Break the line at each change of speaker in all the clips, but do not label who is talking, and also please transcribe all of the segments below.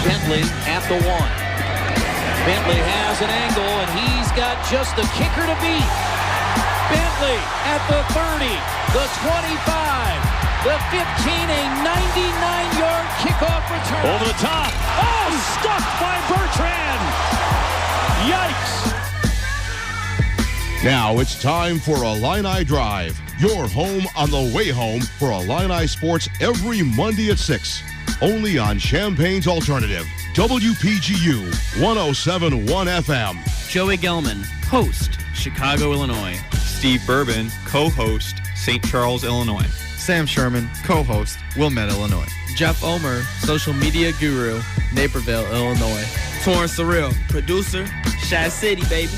Bentley at the 1. Bentley has an angle, and he's got just the kicker to beat. Bentley at the 30, the 25, the 15, a 99-yard kickoff return.
Over the top. Oh, stuffed by Bertrand. Yikes.
Now it's time for Illini Drive, your home on the way home for Illini sports every Monday at 6. Only on Champagne's Alternative, WPGU 107.1 FM.
Joey Gelman, host, Chicago, Illinois.
Steve Bourbon, co-host, St. Charles, Illinois.
Sam Sherman, co-host, Wilmette, Illinois.
Jeff Omer, social media guru, Naperville, Illinois.
Torrance Surreal, producer, Shy City, baby.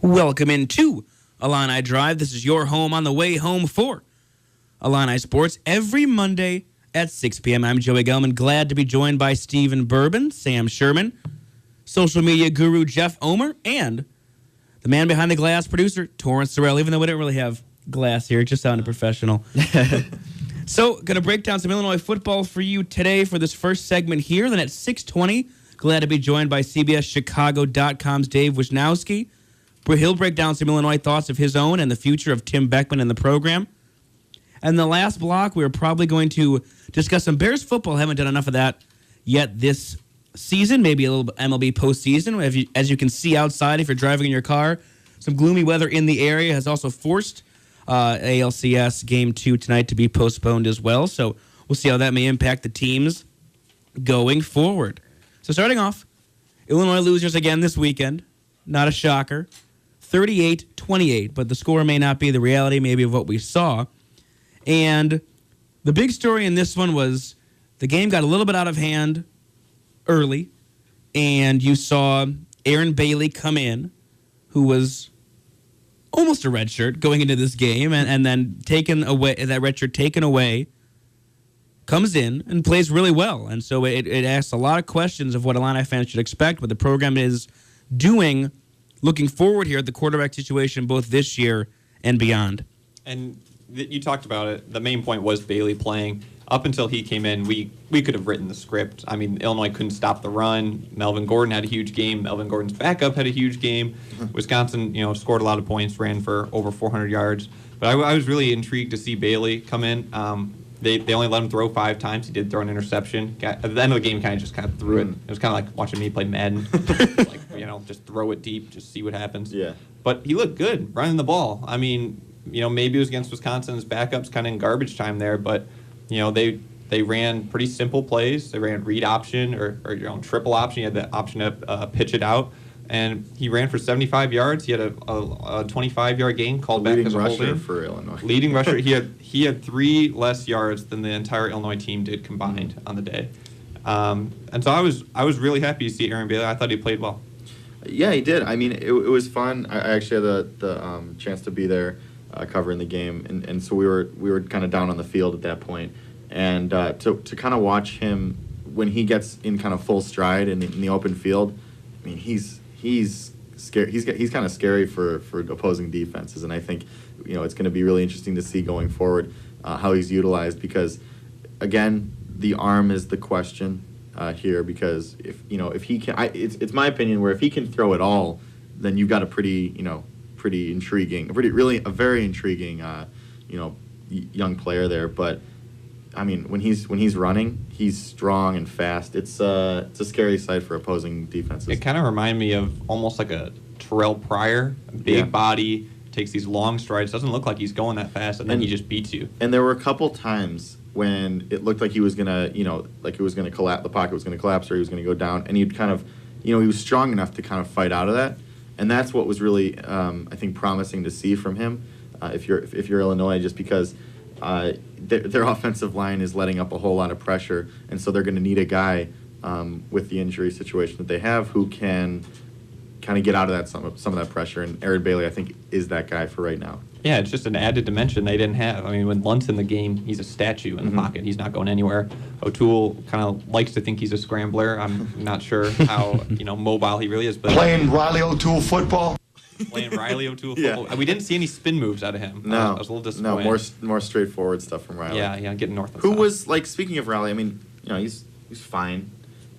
Welcome into Illini Drive. This is your home on the way home for Illini Sports every Monday at 6 p.m. I'm Joey Gelman, glad to be joined by Stephen Bourbon, Sam Sherman, social media guru Jeff Omer, and the man behind the glass, producer Torrance Surreal, even though we don't really have glass here. It just sounded professional. So, going to break down some Illinois football for you today for this first segment here. Then at 6:20, glad to be joined by CBSChicago.com's Dave Wischnowsky. He'll break down some Illinois thoughts of his own and the future of Tim Beckman in the program. And in the last block, we're probably going to discuss some Bears football. Haven't done enough of that yet this season, maybe a little MLB postseason. As you can see outside, if you're driving in your car, some gloomy weather in the area has also forced ALCS Game 2 tonight to be postponed as well. So we'll see how that may impact the teams going forward. So starting off, Illinois losers again this weekend. Not a shocker. 38-28, but the score may not be the reality maybe of what we saw. And the big story in this one was the game got a little bit out of hand early, and you saw Aaron Bailey come in, who was almost a redshirt going into this game, and then taken away, that redshirt taken away, comes in and plays really well. And so it asks a lot of questions of what Illini fans should expect, what the program is doing looking forward here at the quarterback situation both this year and beyond.
And you talked about it. The main point was Bailey playing. Up until he came in, we could have written the script. I mean, Illinois couldn't stop the run. Melvin Gordon had a huge game. Melvin Gordon's backup had a huge game. Wisconsin, scored a lot of points, ran for over 400 yards. But I was really intrigued to see Bailey come in. They only let him throw 5 times. He did throw an interception. At the end of the game, kind of threw it. It was kind of like watching me play Madden. Just throw it deep, just see what happens.
Yeah.
But he looked good running the ball. I mean, maybe it was against Wisconsin's backups kind of in garbage time there, but, they ran pretty simple plays. They ran read option or triple option. You had the option to pitch it out. And he ran for 75 yards. He had a 25-yard gain called back as a holding.
Leading rusher for Illinois.
Leading rusher. He had 3 less yards than the entire Illinois team did combined on the day. And so I was really happy to see Aaron Bailey. I thought he played well.
Yeah, he did. I mean, it was fun. I actually had the chance to be there covering the game, and so we were kind of down on the field at that point. And to kind of watch him when he gets in kind of full stride in the open field, I mean, he's scary. He's kind of scary for opposing defenses, and I think it's going to be really interesting to see going forward how he's utilized, because again, the arm is the question here, because if he can, it's my opinion where if he can throw it all, then you've got a pretty intriguing, a very intriguing young player there. But I mean, when he's running, he's strong and fast. It's a scary sight for opposing defenses.
It kind of reminded me of almost like a Terrell Pryor, big body, takes these long strides. Doesn't look like he's going that fast, and then he just beats you.
And there were a couple times when it looked like he was gonna, collapse. The pocket was gonna collapse, or he was gonna go down, and he'd kind of, he was strong enough to kind of fight out of that. And that's what was really, I think, promising to see from him. If you're Illinois, just because their offensive line is letting up a whole lot of pressure, and so they're going to need a guy with the injury situation that they have who can kind of get out of that some of that pressure. And Aaron Bailey, I think, is that guy for right now.
Yeah, it's just an added dimension they didn't have. I mean, when Lunt's in the game, he's a statue in the pocket. He's not going anywhere. O'Toole kind of likes to think he's a scrambler. I'm not sure how mobile he really is. But
playing Riley O'Toole football.
playing Riley O'Toole
Yeah.
football. We didn't see any spin moves out of him.
No,
I was a little disappointed.
No, more straightforward stuff from Riley.
Yeah, getting north and
Who
south.
was like, speaking of Riley? I mean, he's fine.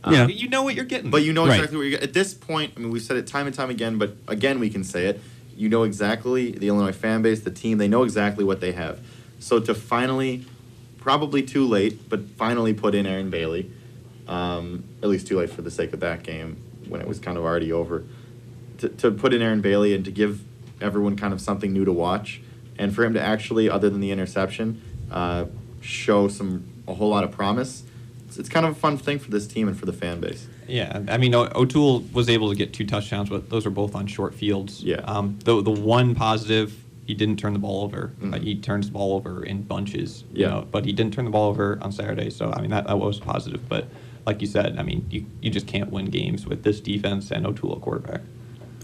Yeah.
You know what you're getting.
But you know
Right.
exactly what you're getting. At this point, I mean, we've said it time and time again, but again, we can say it. You know exactly the Illinois fan base, the team. They know exactly what they have. So to finally, probably too late, but finally put in Aaron Bailey, at least too late for the sake of that game when it was kind of already over, to put in Aaron Bailey and to give everyone kind of something new to watch, and for him to actually, other than the interception, show a whole lot of promise. It's kind of a fun thing for this team and for the fan base.
Yeah, I mean, O'Toole was able to get 2 touchdowns, but those were both on short fields.
Yeah.
The one positive, he didn't turn the ball over.
Mm-hmm.
He turns the ball over in bunches.
Yeah.
But he didn't turn the ball over on Saturday, so I mean that was positive. But like you said, I mean you just can't win games with this defense and O'Toole at quarterback.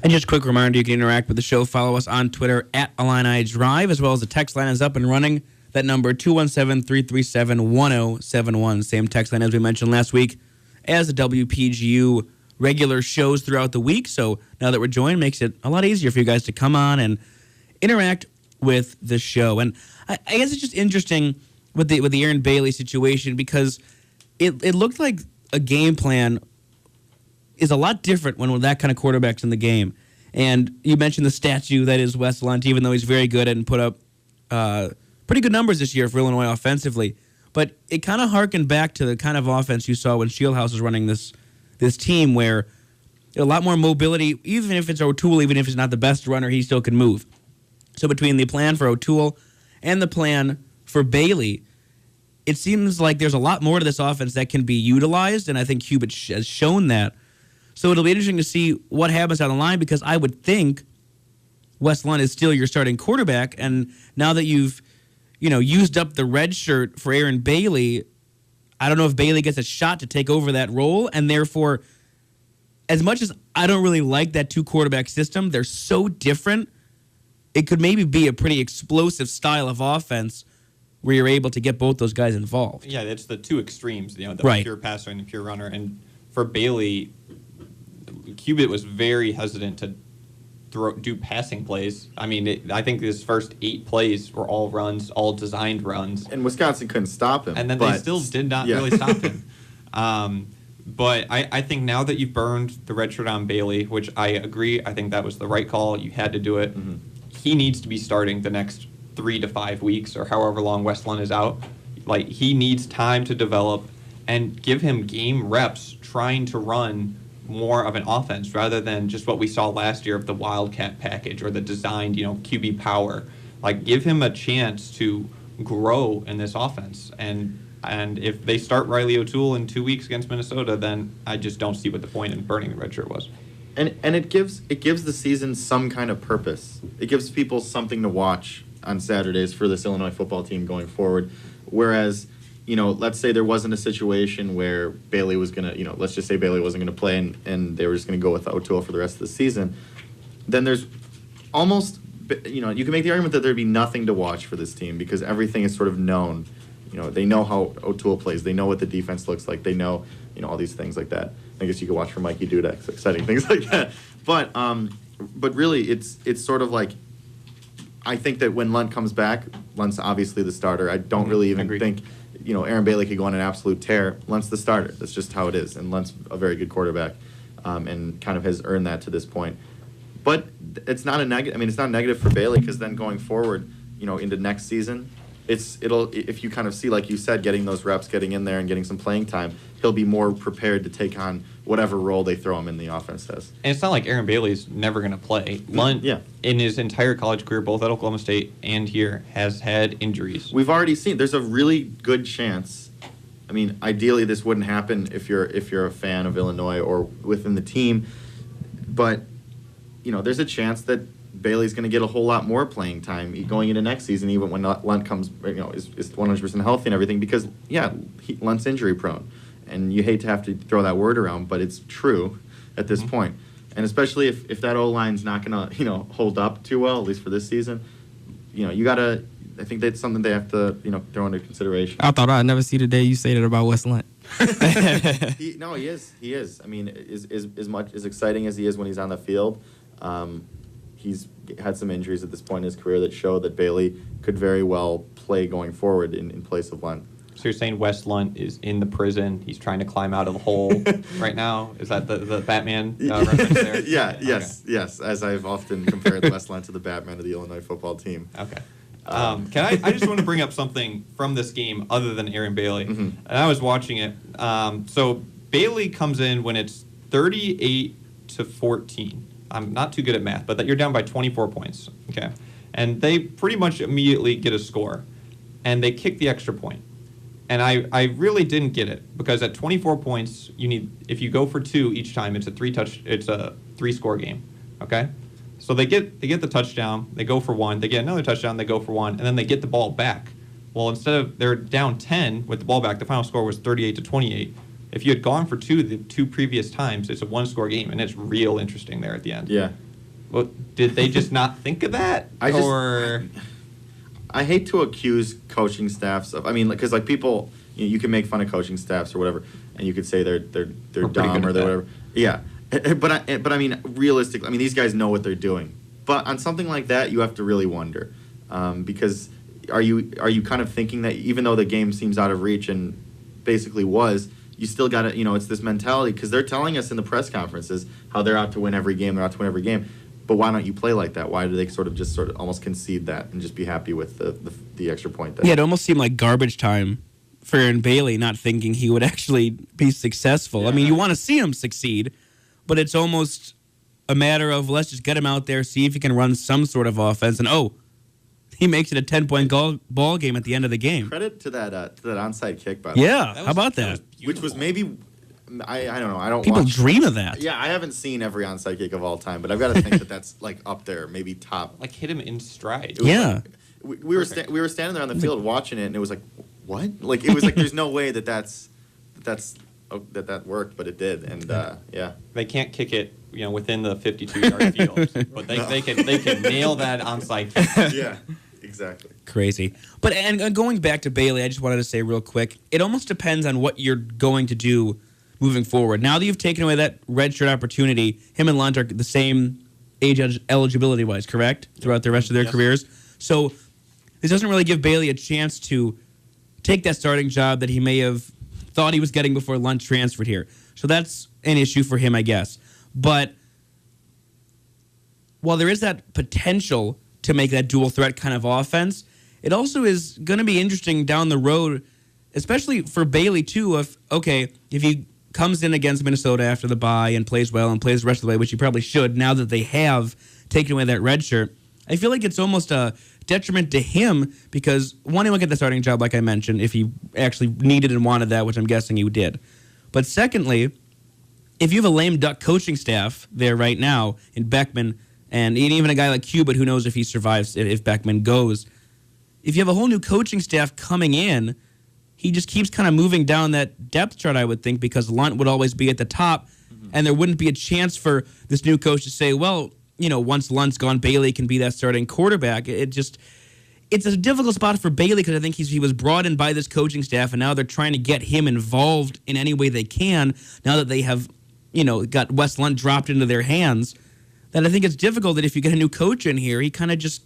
And just a quick reminder, you can interact with the show. Follow us on Twitter at Illini Drive, as well as the text line is up and running. That number, 217-337-1071. Same text line as we mentioned last week as the WPGU regular shows throughout the week. So now that we're joined, makes it a lot easier for you guys to come on and interact with the show. And I guess it's just interesting with the Aaron Bailey situation because it looked like a game plan is a lot different when that kind of quarterback's in the game. And you mentioned the statue that is Wes Lunt, even though he's very good and put up pretty good numbers this year for Illinois offensively. But it kind of harkened back to the kind of offense you saw when Shieldhouse was running this team where a lot more mobility, even if it's O'Toole, even if he's not the best runner, he still can move. So between the plan for O'Toole and the plan for Bailey, it seems like there's a lot more to this offense that can be utilized, and I think Hubert has shown that. So it'll be interesting to see what happens down the line because I would think Wes Lunt is still your starting quarterback, and now that you've used up the red shirt for Aaron Bailey, I don't know if Bailey gets a shot to take over that role, and therefore, as much as I don't really like that 2-quarterback system, they're so different, it could maybe be a pretty explosive style of offense where you're able to get both those guys involved.
Yeah, it's the 2 extremes, the
right.
Pure passer and the pure runner. And for Bailey, Hubert was very hesitant to do passing plays. I mean, I think his first 8 plays were all runs, all designed runs.
And Wisconsin couldn't stop him.
And then they still did not really stop him. But I think now that you've burned the red shirt on Bailey, which I agree, I think that was the right call. You had to do it. Mm-hmm. He needs to be starting the next 3 to 5 weeks or however long Wes Lunt is out. Like, he needs time to develop and give him game reps trying to run more of an offense rather than just what we saw last year of the Wildcat package or the designed, QB power. Like, give him a chance to grow in this offense. And if they start Riley O'Toole in 2 weeks against Minnesota, then I just don't see what the point in burning the red shirt was.
And it gives the season some kind of purpose. It gives people something to watch on Saturdays for this Illinois football team going forward. Whereas, let's say there wasn't a situation where Bailey was going to, let's just say Bailey wasn't going to play and they were just going to go with O'Toole for the rest of the season, then there's almost, you can make the argument that there'd be nothing to watch for this team because everything is sort of known. They know how O'Toole plays. They know what the defense looks like. They know, all these things like that. I guess you could watch for Mikey Dudek, exciting things like that. But really, it's sort of like, I think that when Lunt comes back, Lunt's obviously the starter. I don't really even think, Aaron Bailey could go on an absolute tear. Lunt's the starter. That's just how it is. And Lunt's a very good quarterback and kind of has earned that to this point. But it's not a negative. I mean, it's not negative for Bailey because then going forward, into next season, it'll if you kind of see, like you said, getting those reps, getting in there and getting some playing time, he'll be more prepared to take on whatever role they throw him in the offense as.
And it's not like Aaron Bailey's never going to play. Lunt, in his entire college career, both at Oklahoma State and here, has had injuries.
We've already seen there's a really good chance. I mean, ideally this wouldn't happen if you're a fan of Illinois or within the team, but there's a chance that Bailey's going to get a whole lot more playing time going into next season, even when Lunt comes, is 100% healthy and everything, because, Lunt's injury prone. And you hate to have to throw that word around, but it's true at this point. And especially if that O-line's not going to, hold up too well, at least for this season, you got to, I think that's something they have to, throw into consideration.
I thought I'd never see the day you say that about Wes Lunt.
He is. I mean, as exciting as he is when he's on the field, he's had some injuries at this point in his career that show that Bailey could very well play going forward in place of Lunt.
So you're saying Wes Lunt is in the prison? He's trying to climb out of the hole right now? Is that the Batman reference there?
Yeah,
Okay.
yes. As I've often compared Wes Lunt to the Batman of the Illinois football team.
Okay. I just want to bring up something from this game other than Aaron Bailey.
Mm-hmm.
And I was watching it. So Bailey comes in when it's 38-14. I'm not too good at math, but that you're down by 24 points. Okay. And they pretty much immediately get a score. And they kick the extra point. And I really didn't get it because at 24 points, if you go for 2 each time, it's a 3-score game. Okay? So they get the touchdown, they go for 1, they get another touchdown, they go for 1, and then they get the ball back. Well, instead of they're down 10 with the ball back, the final score was 38-28. If you had gone for 2 the 2 previous times, it's a 1-score game, and it's real interesting there at the end.
Yeah.
Well, did they just not think of that?
I hate to accuse coaching staffs of. I mean, because like people, you can make fun of coaching staffs or whatever, and you could say they're dumb or they're whatever. Yeah, but I mean, realistically, I mean, these guys know what they're doing. But on something like that, you have to really wonder, because are you kind of thinking that even though the game seems out of reach and basically was, you still got to, it's this mentality because they're telling us in the press conferences how they're out to win every game, But why don't you play like that? Why do they sort of almost concede that and just be happy with the extra point there?
Yeah, it almost seemed like garbage time for Aaron Bailey, not thinking he would actually be successful. Yeah. I mean, you want to see him succeed, but it's almost a matter of let's just get him out there, see if he can run some sort of offense, and he makes it a 10-point ball game at the end of the game.
Credit to that onside kick, by the way.
Yeah, how about that?
Which was maybe... I don't know. I don't.
People dream of that.
Yeah, I haven't seen every onside kick of all time, but I've got to think that's like up there, maybe top.
Like hit him in stride.
Yeah.
Like, we were standing there on the field watching it, and it was like, what? Like it was like there's no way that worked, but it did, and yeah.
They can't kick it, within the 52-yard field, but they can nail that onside kick.
Yeah. Exactly.
Crazy. But and going back to Bailey, I just wanted to say real quick, it almost depends on what you're going to do moving forward. Now that you've taken away that redshirt opportunity, him and Lunt are the same age eligibility-wise, correct? Throughout the rest of their careers. So this doesn't really give Bailey a chance to take that starting job that he may have thought he was getting before Lunt transferred here. So that's an issue for him, I guess. But while there is that potential to make that dual threat kind of offense, it also is going to be interesting down the road, especially for Bailey too, if he comes in against Minnesota after the bye and plays well and plays the rest of the way, which he probably should now that they have taken away that red shirt, I feel like it's almost a detriment to him because, one, he won't get the starting job like I mentioned if he actually needed and wanted that, which I'm guessing he did. But secondly, if you have a lame duck coaching staff there right now in Beckman and even a guy like Cubitt who knows if he survives if Beckman goes, if you have a whole new coaching staff coming in, he just keeps kind of moving down that depth chart, I would think, because Lunt would always be at the top, and there wouldn't be a chance for this new coach to say, well, once Lunt's gone, Bailey can be that starting quarterback. It's a difficult spot for Bailey because I think he was brought in by this coaching staff, and now they're trying to get him involved in any way they can now that they have, got Wes Lunt dropped into their hands. That I think it's difficult that if you get a new coach in here, he kind of just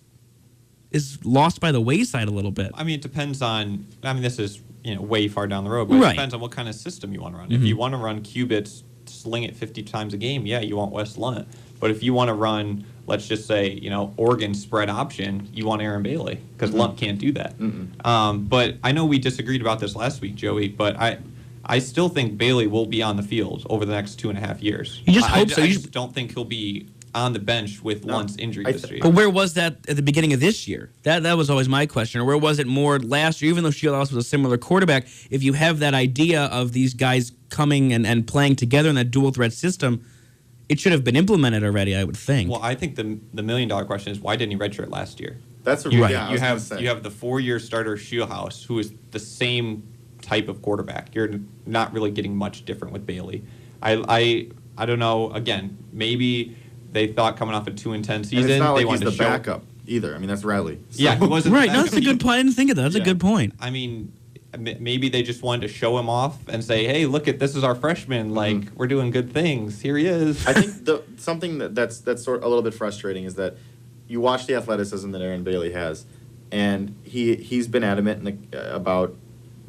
is lost by the wayside a little bit.
I mean, it depends on, this is, way far down the road, but it depends on what kind of system you want to run. Mm-hmm. If you want to run Cubitt's sling it 50 times a game, yeah, you want Wes Lunt. But if you want to run, let's just say, Oregon spread option, you want Aaron Bailey because Lunt can't do that. But I know we disagreed about this last week, Joey, but I still think Bailey will be on the field over the next 2.5 years.
You just hope so.
I just don't think he'll be on the bench with Lunt's injury history.
But where was that at the beginning of this year? That was always my question. Or where was it more last year, even though Shieldhouse was a similar quarterback? If you have that idea of these guys coming and playing together in that dual threat system, it should have been implemented already, I would think.
Well, I think the million-dollar question is why didn't he redshirt last year?
That's a
you
have
the 4-year starter Shieldhouse, who is the same type of quarterback. You're not really getting much different with Bailey. I don't know. Again, maybe they thought coming off a 2-10 season,
and it's not like
they wanted
he's
to
the backup either. I mean, that's Riley.
So. Yeah, he wasn't.
Right. No, that's a good point. I didn't think of that. That's a good point.
I mean, maybe they just wanted to show him off and say, hey, look this is our freshman. Like, we're doing good things. Here he is.
I think something that's sort of a little bit frustrating is that you watch the athleticism that Aaron Bailey has, and he's been adamant about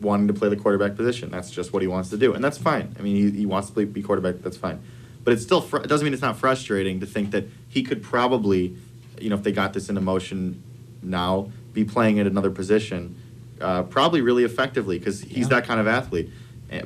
wanting to play the quarterback position. That's just what he wants to do, and that's fine. I mean, he wants to be quarterback. That's fine. But it's still it doesn't mean it's not frustrating to think that he could probably, if they got this into motion now, be playing at another position, probably really effectively because he's that kind of athlete.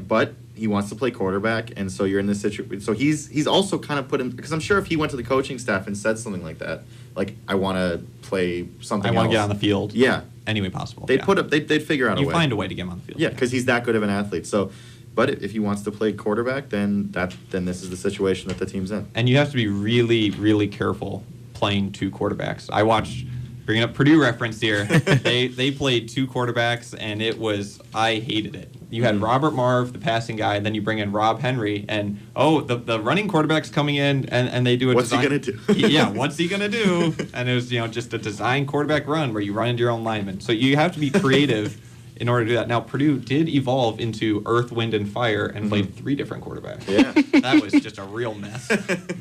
But he wants to play quarterback, and so you're in this situation. So he's also kind of put in, because I'm sure if he went to the coaching staff and said something like that, like, I want to play something else.
I want to get on the field.
Yeah.
Any way possible.
They'd figure out a way.
You find a way to get him on the field.
Yeah, because he's that good of an athlete. So, but if he wants to play quarterback, then this is the situation that the team's in.
And you have to be really, really careful playing two quarterbacks. I watched, bringing up Purdue reference here, they played two quarterbacks, and I hated it. You had Robert Marv, the passing guy, and then you bring in Rob Henry, and the running quarterback's coming in, and they do a design.
What's he going to do?
Yeah, what's he going to do? And it was, just a design quarterback run where you run into your own lineman. So you have to be creative in order to do that. Now, Purdue did evolve into Earth, Wind, and Fire and played three different quarterbacks.
Yeah.
That was just a real mess.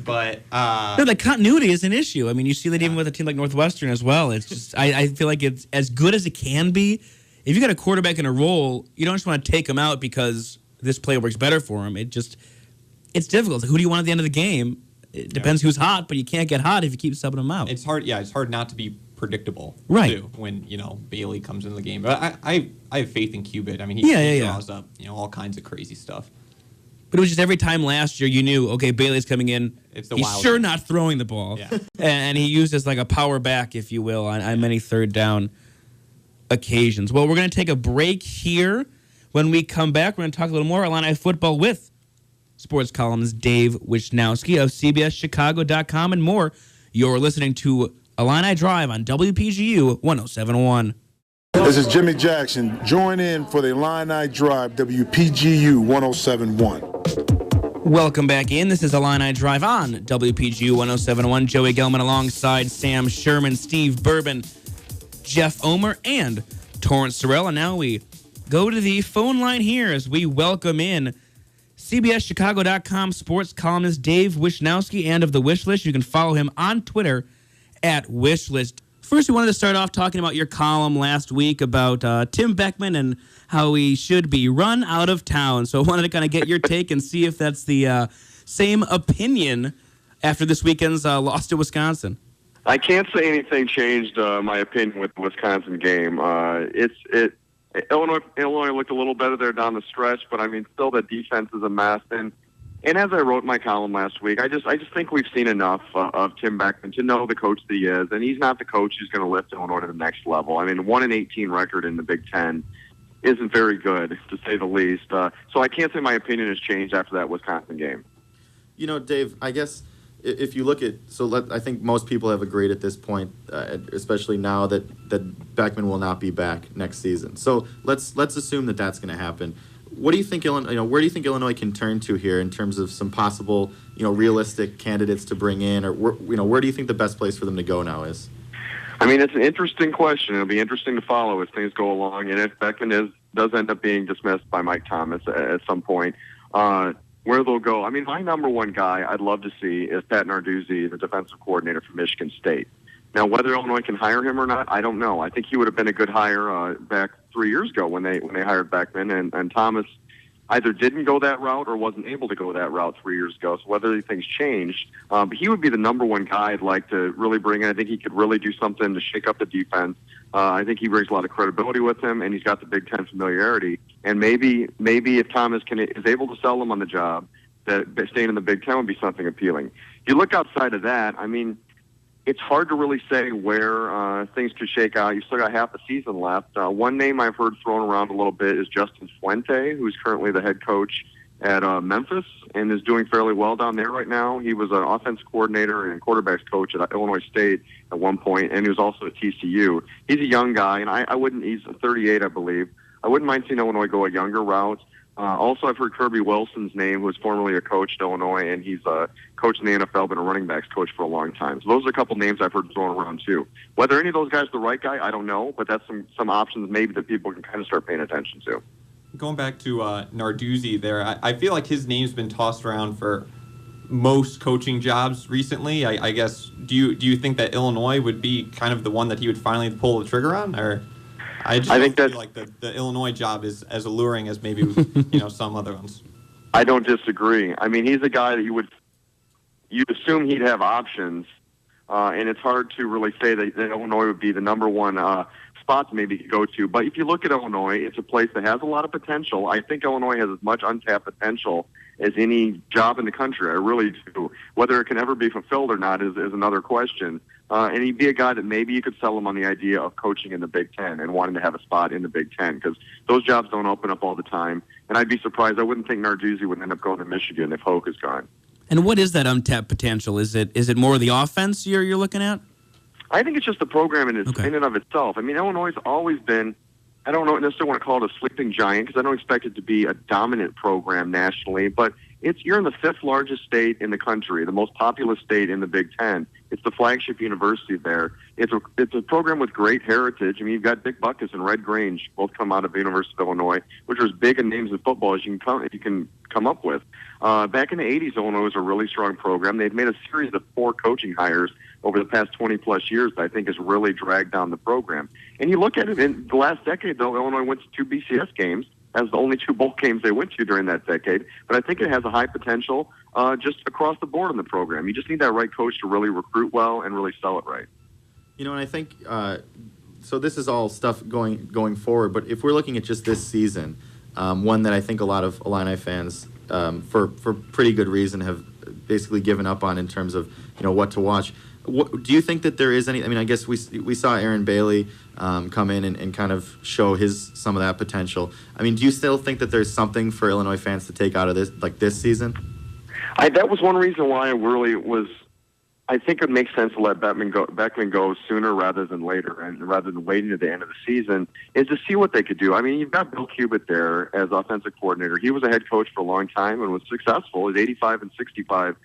But
the continuity is an issue. I mean, you see that even with a team like Northwestern as well. It's just I feel like it's as good as it can be. If you got a quarterback in a role, you don't just want to take him out because this play works better for him. It's difficult. Like, who do you want at the end of the game? It depends who's hot, but you can't get hot if you keep subbing them out.
It's hard. Yeah, it's hard not to be predictable.
Right.
Too, when Bailey comes into the game. But I have faith in Cubit. I mean, he draws up all kinds of crazy stuff.
But it was just every time last year you knew, okay, Bailey's coming in.
It's the
he's
wild
sure
card.
not throwing the ball.
Yeah.
And he used as like a power back, if you will, on many third down occasions. Well, we're going to take a break here. When we come back, we're going to talk a little more Illini football with sports columnist Dave Wischnowsky of CBSChicago.com and more. You're listening to Illini Drive on WPGU 107.1.
This is Jimmy Jackson. Join in for the Illini Drive, WPGU 107.1.
Welcome back in. This is Illini Drive on WPGU 107.1. Joey Gelman alongside Sam Sherman, Steve Bourbon, Jeff Omer, and Torrance Sorrell. And now we go to the phone line here as we welcome in CBSChicago.com sports columnist Dave Wischnowsky and of the Wish List. You can follow him on Twitter at Wishlist. First, we wanted to start off talking about your column last week about Tim Beckman and how he should be run out of town. So I wanted to kind of get your take and see if that's the same opinion after this weekend's loss to Wisconsin.
I can't say anything changed my opinion with the Wisconsin game. Illinois looked a little better there down the stretch, but I mean, still the defense is a mess. And as I wrote in my column last week, I just think we've seen enough of Tim Beckman to know the coach that he is, and he's not the coach who's going to lift Illinois to the next level. I mean, 1-18 record in the Big Ten isn't very good, to say the least. So I can't say my opinion has changed after that Wisconsin game.
Dave, I guess if you look at, I think most people have agreed at this point, especially now that Beckman will not be back next season. So let's assume that that's going to happen. What do you think where do you think Illinois can turn to here in terms of some possible, realistic candidates to bring in, or where do you think the best place for them to go now is?
I mean, it's an interesting question. It'll be interesting to follow as things go along, and if Beckman does end up being dismissed by Mike Thomas at some point, where they'll go. I mean, my number one guy I'd love to see is Pat Narduzzi, the defensive coordinator for Michigan State. Now, whether Illinois can hire him or not, I don't know. I think he would have been a good hire back 3 years ago when they hired Beckman, and Thomas either didn't go that route or wasn't able to go that route 3 years ago. So whether things changed, but he would be the number one guy I'd like to really bring in. I think he could really do something to shake up the defense. I think he brings a lot of credibility with him, and he's got the Big Ten familiarity. And maybe if Thomas is able to sell him on the job, that staying in the Big Ten would be something appealing. If you look outside of that, I mean, it's hard to really say where things could shake out. You've still got half the season left. One name I've heard thrown around a little bit is Justin Fuente, who's currently the head coach at Memphis and is doing fairly well down there right now. He was an offense coordinator and quarterbacks coach at Illinois State at one point, and he was also at TCU. He's a young guy, and he's 38, I believe. I wouldn't mind seeing Illinois go a younger route. Also, I've heard Kirby Wilson's name, who was formerly a coach at Illinois, and he's a coach in the NFL, been a running backs coach for a long time. So those are a couple names I've heard thrown around too. Whether any of those guys are the right guy, I don't know, but that's some options maybe that people can kind of start paying attention to.
Going back to Narduzzi there, I feel like his name's been tossed around for most coaching jobs recently. I guess, do you think that Illinois would be kind of the one that he would finally pull the trigger on, or? I think feel like the Illinois job is as alluring as maybe some other ones.
I don't disagree. I mean, he's a guy that you'd assume he'd have options, and it's hard to really say that Illinois would be the number one spot to maybe go to. But if you look at Illinois, it's a place that has a lot of potential. I think Illinois has as much untapped potential as any job in the country. I really do. Whether it can ever be fulfilled or not is another question. And he'd be a guy that maybe you could sell him on the idea of coaching in the Big Ten and wanting to have a spot in the Big Ten, because those jobs don't open up all the time. And I'd be surprised. I wouldn't think Narduzzi would end up going to Michigan if Hoke is gone.
And what is that untapped potential? Is it more the offense you're looking at?
I think it's just the program in and of itself. I mean, Illinois has always been, I don't necessarily want to call it a sleeping giant, because I don't expect it to be a dominant program nationally, but you're in the 5th largest state in the country, the most populous state in the Big Ten. It's the flagship university there. It's a program with great heritage. I mean, you've got Dick Butkus and Red Grange, both come out of the University of Illinois, which are as big in names of football as you can come up with. Back in the 80s, Illinois was a really strong program. They've made a series of 4 coaching hires over the past 20-plus years that I think has really dragged down the program. And you look at it, in the last decade, though, Illinois went to 2 BCS games, as the only 2 bowl games they went to during that decade. But I think it has a high potential just across the board in the program. You just need that right coach to really recruit well and really sell it right.
And I think so this is all stuff going forward, but if we're looking at just this season, one that I think a lot of Illini fans, for pretty good reason, have basically given up on in terms of what to watch. Do you think that there is any? I mean, I guess we saw Aaron Bailey come in and kind of show some of that potential. I mean, do you still think that there's something for Illinois fans to take out of this season?
That was one reason why I really was. I think it makes sense to let Beckman go sooner rather than later, and rather than waiting to the end of the season, is to see what they could do. I mean, you've got Bill Cubitt there as offensive coordinator. He was a head coach for a long time and was successful. His 85 and 65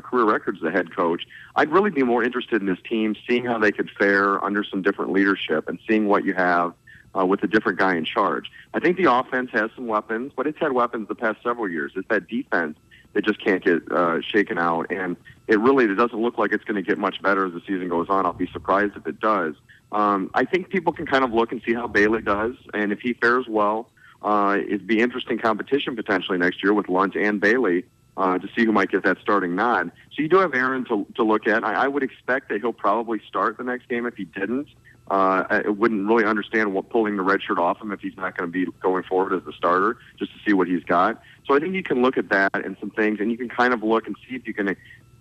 career records as a head coach. I'd really be more interested in this team, seeing how they could fare under some different leadership and seeing what you have with a different guy in charge. I think the offense has some weapons, but it's had weapons the past several years. It's that defense that just can't get shaken out, and it doesn't look like it's going to get much better as the season goes on. I'll be surprised if it does. I think people can kind of look and see how Bailey does, and if he fares well, it'd be interesting competition potentially next year with Lunt and Bailey to see who might get that starting nod. So you do have Aaron to look at. I would expect that he'll probably start the next game. If he didn't, I wouldn't really understand pulling the red shirt off him if he's not going to be going forward as the starter, just to see what he's got. So I think you can look at that and some things, and you can kind of look and see if you can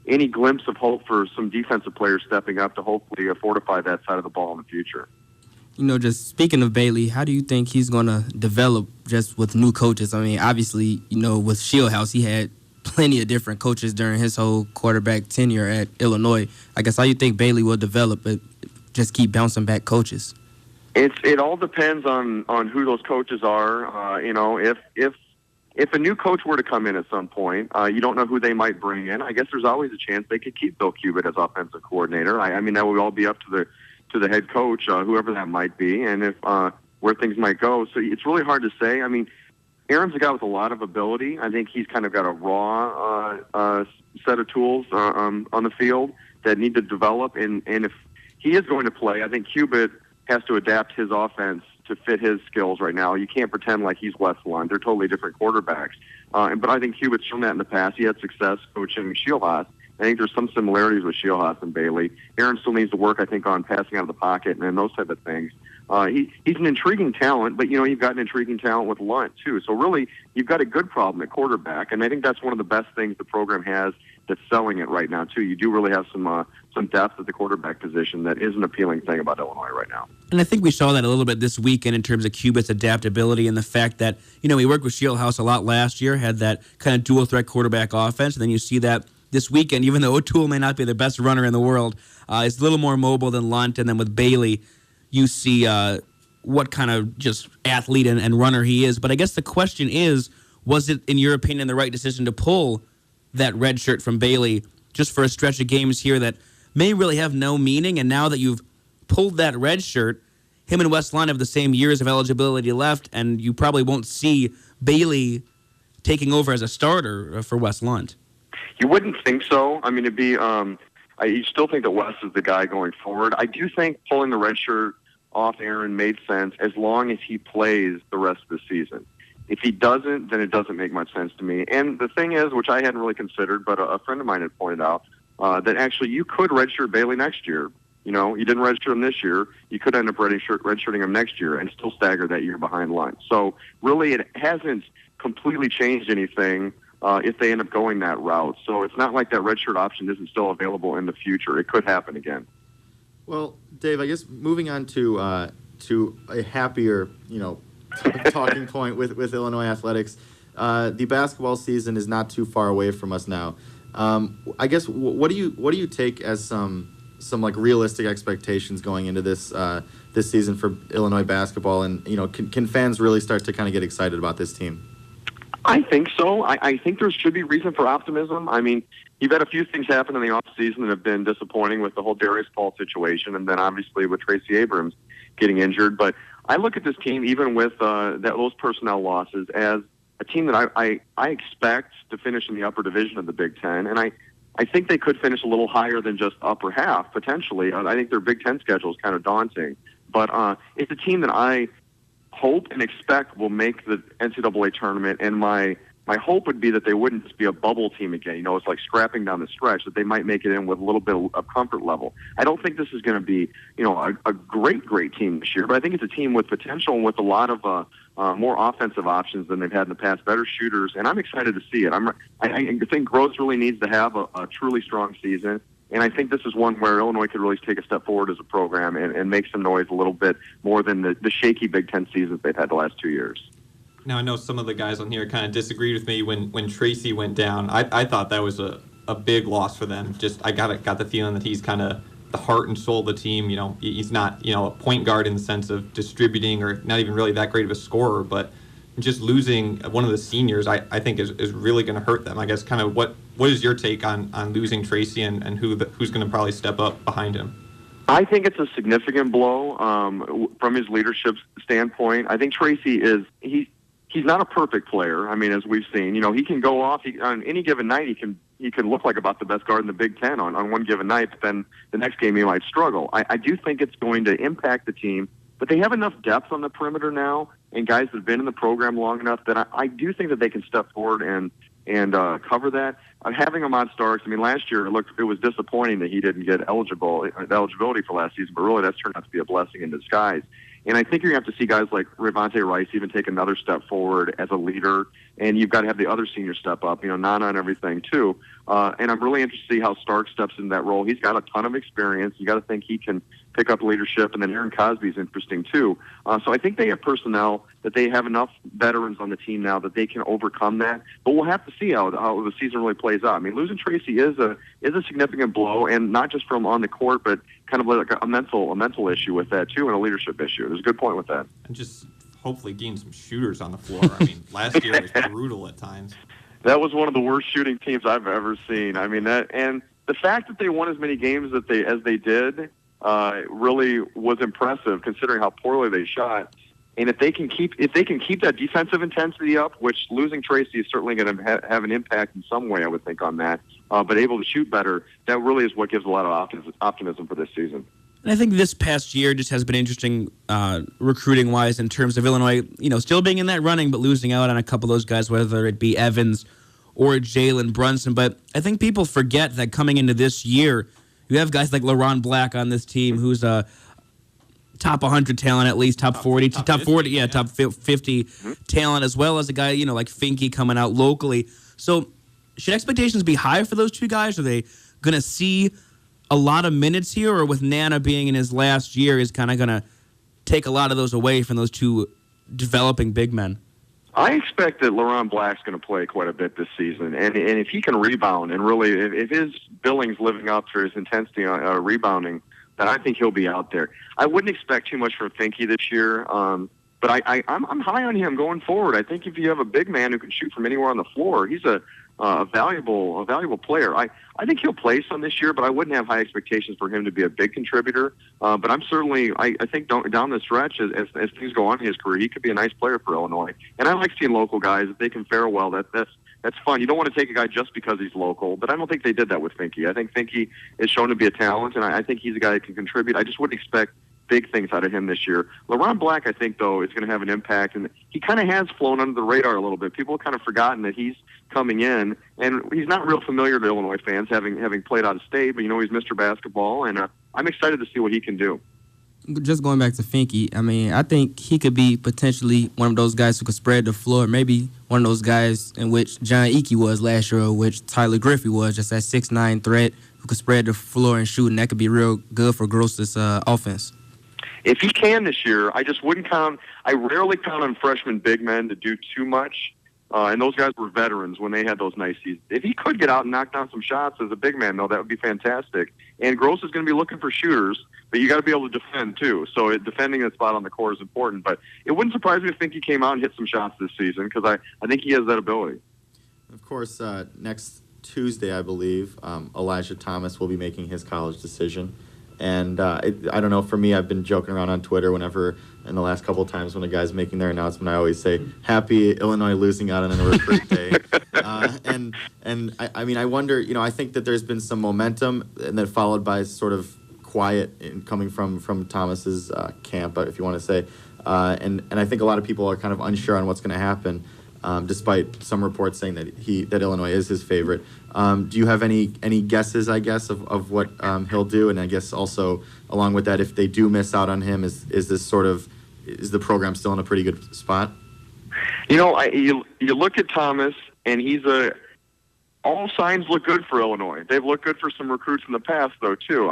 any glimpse of hope for some defensive players stepping up to hopefully fortify that side of the ball in the future.
Just speaking of Bailey, how do you think he's going to develop just with new coaches? I mean, obviously, with Shieldhouse, he had plenty of different coaches during his whole quarterback tenure at Illinois. I guess how you think Bailey will develop, but just keep bouncing back coaches?
It all depends on who those coaches are. If a new coach were to come in at some point, you don't know who they might bring in. I guess there's always a chance they could keep Bill Cubitt as offensive coordinator. I mean, that would all be up to the head coach, whoever that might be, and if where things might go. So it's really hard to say. I mean, Aaron's a guy with a lot of ability. I think he's kind of got a raw set of tools on the field that need to develop. And if he is going to play, I think Cubitt has to adapt his offense to fit his skills right now. You can't pretend like he's Wes Lund. They're totally different quarterbacks. But I think Cubitt's shown that in the past. He had success coaching Shieldhouse. I think there's some similarities with Shieldhouse and Bailey. Aaron still needs to work, I think, on passing out of the pocket and those type of things. He's an intriguing talent, but, you've got an intriguing talent with Lunt, too. So, really, you've got a good problem at quarterback, and I think that's one of the best things the program has that's selling it right now, too. You do really have some depth at the quarterback position that is an appealing thing about Illinois right now.
And I think we saw that a little bit this weekend in terms of Cubitt's adaptability and the fact that, he worked with Shieldhouse a lot last year, had that kind of dual-threat quarterback offense, and then you see that this weekend, even though O'Toole may not be the best runner in the world, is a little more mobile than Lunt, and then with Bailey, you see what kind of just athlete and runner he is. But I guess the question is, Was it, in your opinion, the right decision to pull that red shirt from Bailey just for a stretch of games here that may really have no meaning? And now that you've pulled that red shirt, him and Westlawn have the same years of eligibility left, and you probably won't see Bailey taking over as a starter for Westlawn.
You wouldn't think so. I mean, it'd be. You still think that Wes is the guy going forward. I do think pulling the red shirt off Aaron made sense as long as he plays the rest of the season. If he doesn't, then it doesn't make much sense to me. And the thing is, which I hadn't really considered, but a friend of mine had pointed out, that actually you could redshirt Bailey next year. You know, you didn't redshirt him this year. You could end up redshirting him next year and still stagger that year behind line. So really it hasn't completely changed anything if they end up going that route. So it's not like that redshirt option isn't still available in the future. It could happen again.
Well, Dave, I guess moving on to a happier, talking point with Illinois athletics, the basketball season is not too far away from us now. I guess what do you take as some like realistic expectations going into this season for Illinois basketball, and can fans really start to kind of get excited about this team?
I think so. I think there should be reason for optimism. I mean, you've had a few things happen in the offseason that have been disappointing with the whole Darius Paul situation, and then obviously with Tracy Abrams getting injured. But I look at this team, even with those personnel losses, as a team that I expect to finish in the upper division of the Big Ten, and I think they could finish a little higher than just upper half, potentially. I think their Big Ten schedule is kind of daunting. But it's a team that I hope and expect will make the NCAA tournament, and my hope would be that they wouldn't just be a bubble team again. It's like scrapping down the stretch, that they might make it in with a little bit of comfort level. I don't think this is going to be, a great team this year, but I think it's a team with potential and with a lot of more offensive options than they've had in the past, better shooters, and I'm excited to see it. I think Gross really needs to have a truly strong season. And I think this is one where Illinois could really take a step forward as a program and make some noise a little bit more than the shaky Big Ten seasons they've had the last 2 years.
Now, I know some of the guys on here kind of disagreed with me when Tracy went down. I thought that was a big loss for them. I got the feeling that he's kind of the heart and soul of the team. He's not, a point guard in the sense of distributing or not even really that great of a scorer, but just losing one of the seniors, I think is really going to hurt them. I guess kind of what is your take on losing Tracy and who's going to probably step up behind him?
I think it's a significant blow from his leadership standpoint. I think Tracy he's not a perfect player. I mean, as we've seen, he can go off on any given night. He can look like about the best guard in the Big Ten on one given night, but then the next game he might struggle. I do think it's going to impact the team, but they have enough depth on the perimeter now and guys that have been in the program long enough that I do think that they can step forward and cover that. Having Ahmad Starks, I mean, last year it was disappointing that he didn't get eligibility for last season, but really that's turned out to be a blessing in disguise. And I think you're going to have to see guys like Ravonte Rice even take another step forward as a leader, and you've got to have the other seniors step up, Nana and everything too. And I'm really interested to see how Stark steps into that role. He's got a ton of experience. You got to think he can pick up leadership, and then Aaron Cosby's interesting too. So I think they have personnel that they have enough veterans on the team now that they can overcome that. But we'll have to see how the season really plays out. I mean, losing Tracy is a significant blow, and not just from on the court, but kind of like a mental issue with that too, and a leadership issue. There's a good point with that.
And just hopefully getting some shooters on the floor. I mean, last year was brutal at times.
That was one of the worst shooting teams I've ever seen. I mean, and the fact that they won as many games as they did really was impressive, considering how poorly they shot. And if they can keep that defensive intensity up, which losing Tracy is certainly going to have an impact in some way, I would think, on that, but able to shoot better, that really is what gives a lot of optimism for this season.
And I think this past year just has been interesting recruiting-wise in terms of Illinois, still being in that running, but losing out on a couple of those guys, whether it be Evans or Jalen Brunson. But I think people forget that coming into this year, you have guys like LaRon Black on this team, who's a top 100 talent, at least top 40, top 40, top 50 talent, as well as a guy, like Finke coming out locally. So should expectations be high for those two guys? Are they going to see a lot of minutes here, or with Nana being in his last year is kind of going to take a lot of those away from those two developing big men?
I expect that LaRon Black's going to play quite a bit this season, and if he can rebound and really, if his billing's living up to his intensity rebounding, then I think he'll be out there. I wouldn't expect too much from Finke this year. But I'm high on him going forward. I think if you have a big man who can shoot from anywhere on the floor, he's a valuable player. I think he'll play some this year, but I wouldn't have high expectations for him to be a big contributor. But I'm certainly, I think down the stretch, as things go on in his career, he could be a nice player for Illinois. And I like seeing local guys. If they can fare well, that's fun. You don't want to take a guy just because he's local, but I don't think they did that with Finke. I think Finke is shown to be a talent, and I think he's a guy that can contribute. I just wouldn't expect big things out of him this year. LeBron Black, I think, though, is going to have an impact, and he kind of has flown under the radar a little bit. People have kind of forgotten that he's coming in, and he's not real familiar to Illinois fans, having played out of state, but, he's Mr. Basketball, and I'm excited to see what he can do.
Just going back to Finke, I think he could be potentially one of those guys who could spread the floor, maybe one of those guys in which John Eakey was last year, or which Tyler Griffey was, just that 6'9" threat who could spread the floor and shoot, and that could be real good for Gross's offense.
If he can this year, I just wouldn't count. I rarely count on freshman big men to do too much, and those guys were veterans when they had those nice seasons. If he could get out and knock down some shots as a big man, though, that would be fantastic. And Gross is going to be looking for shooters, but you got to be able to defend too. So defending a spot on the court is important. But it wouldn't surprise me if Finke came out and hit some shots this season, because I think he has that ability.
Of course, next Tuesday, I believe, Elijah Thomas will be making his college decision. And I don't know, for me, I've been joking around on Twitter whenever, in the last couple of times when a guy's making their announcement, I always say, happy Illinois losing out on a recruit day. And I wonder, I think that there's been some momentum, and then followed by sort of quiet coming from Thomas's camp, if you want to say. And I think a lot of people are kind of unsure on what's going to happen, despite some reports saying that Illinois is his favorite. Do you have any guesses, I guess, of what he'll do? And I guess also along with that, if they do miss out on him, is the program still in a pretty good spot?
You look at Thomas, and all signs look good for Illinois. They've looked good for some recruits in the past, though, too.